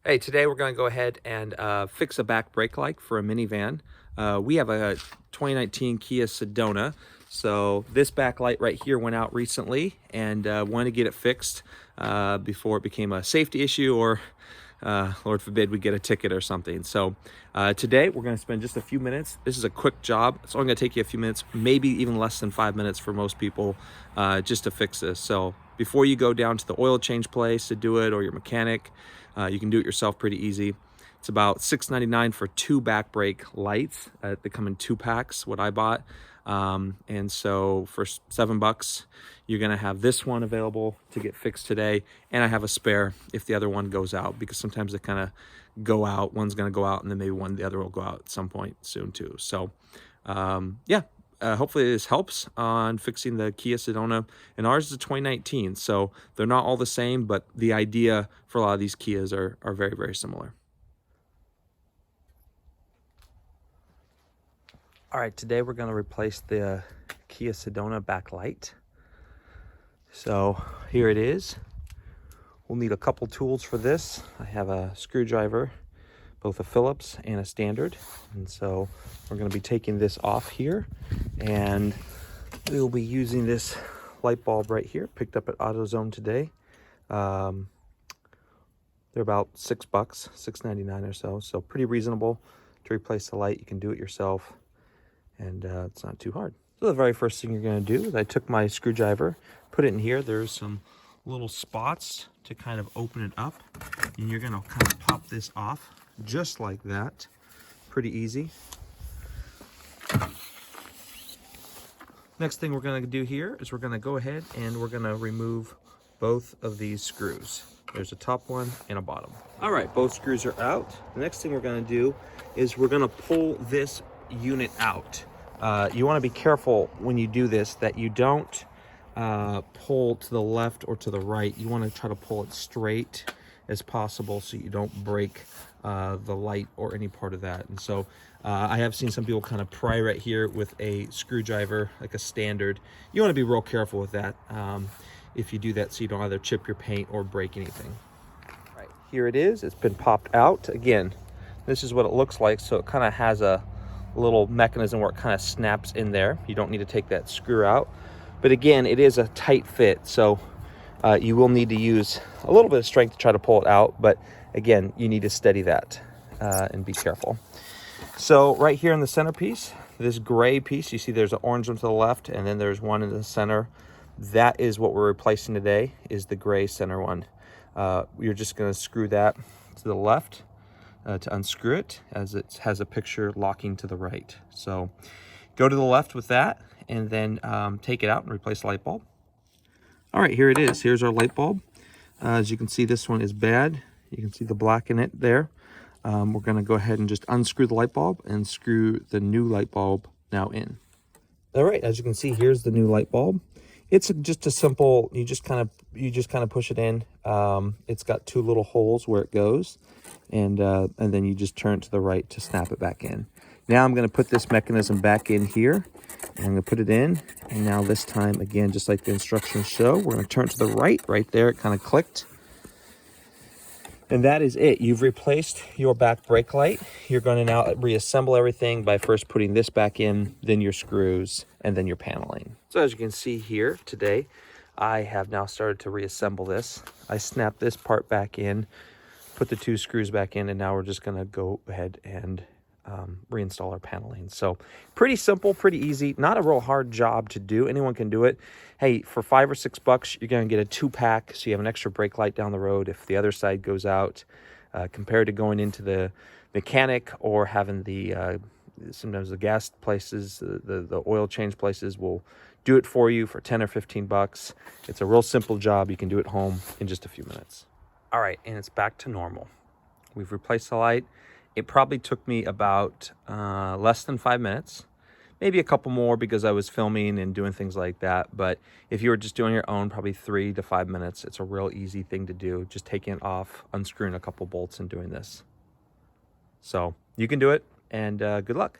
Hey, today we're going to go ahead and fix a back brake light for a minivan. We have a 2019 Kia Sedona, so this back light right here went out recently and wanted to get it fixed before it became a safety issue or Lord forbid we get a ticket or something. So today we're going to spend just a few minutes. This is a quick job. It's only going to take you a few minutes, maybe even less than 5 minutes for most people just to fix this. So before you go down to the oil change place to do it or your mechanic, you can do it yourself pretty easy. It's about $6.99 for 2 back brake lights. They come in 2 packs, what I bought. And so for $7, you're gonna have this one available to get fixed today. And I have a spare if the other one goes out, because sometimes they kind of go out. One's gonna go out and then maybe the other will go out at some point soon too. So yeah, hopefully this helps on fixing the Kia Sedona, and ours is a 2019, so they're not all the same, but the idea for a lot of these Kias are very, very similar. All right, today we're going to replace the Kia Sedona backlight. So here it is. We'll need a couple tools for this. I have a screwdriver, both a Phillips and a standard. And so we're going to be taking this off here, and we'll be using this light bulb right here, picked up at AutoZone today. They're about $6, $6.99 or so. So pretty reasonable to replace the light. You can do it yourself, and it's not too hard. So the very first thing you're going to do is I took my screwdriver, put it in here. There's some little spots to kind of open it up, and you're going to kind of pop this off just like that. Pretty easy. Next thing we're going to do here is we're going to go ahead and we're going to remove both of these screws. There's a top one and a bottom. All right, both screws are out. The next thing we're going to do is we're going to pull this unit out. You want to be careful when you do this that you don't pull to the left or to the right. You want to try to pull it straight as possible so you don't break the light or any part of that. And so I have seen some people kind of pry right here with a screwdriver, like a standard. You want to be real careful with that if you do that, so you don't either chip your paint or break anything. All right, here it is. It's been popped out. Again, this is what it looks like. So it kind of has a little mechanism where it kind of snaps in there. You don't need to take that screw out. But again, it is a tight fit, so you will need to use a little bit of strength to try to pull it out. But again, you need to steady that and be careful. So right here in the centerpiece, this gray piece, you see there's an orange one to the left, and then there's one in the center. That is what we're replacing today, is the gray center one. You're just going to screw that to the left to unscrew it, as it has a picture locking to the right. So go to the left with that, and then take it out and replace the light bulb. All right, here it is. Here's our light bulb. As you can see, this one is bad. You can see the black in it there. We're going to go ahead and just unscrew the light bulb and screw the new light bulb now in. All right, as you can see, here's the new light bulb. It's just a simple, you just kind of push it in. It's got 2 little holes where it goes, and then you just turn it to the right to snap it back in. Now I'm going to put this mechanism back in here, and I'm going to put it in. And now this time, again, just like the instructions show, we're going to turn it to the right. Right there, it kind of clicked. And that is it. You've replaced your back brake light. You're going to now reassemble everything by first putting this back in, then your screws, and then your paneling. So as you can see here today, I have now started to reassemble this. I snapped this part back in, put the 2 screws back in, and now we're just going to go ahead and reinstall our paneling. So pretty simple, pretty easy, not a real hard job to do. Anyone can do it. Hey, for $5 or $6, you're going to get a 2-pack, so you have an extra brake light down the road if the other side goes out, compared to going into the mechanic or having the sometimes the gas places, the oil change places will do it for you for 10 or 15 bucks. It's a real simple job. You can do it home in just a few minutes. All right, and it's back to normal. We've replaced the light. It probably took me about less than 5 minutes, maybe a couple more because I was filming and doing things like that. But if you were just doing your own, probably 3 to 5 minutes. It's a real easy thing to do, just taking it off, unscrewing a couple bolts and doing this. So you can do it, and good luck.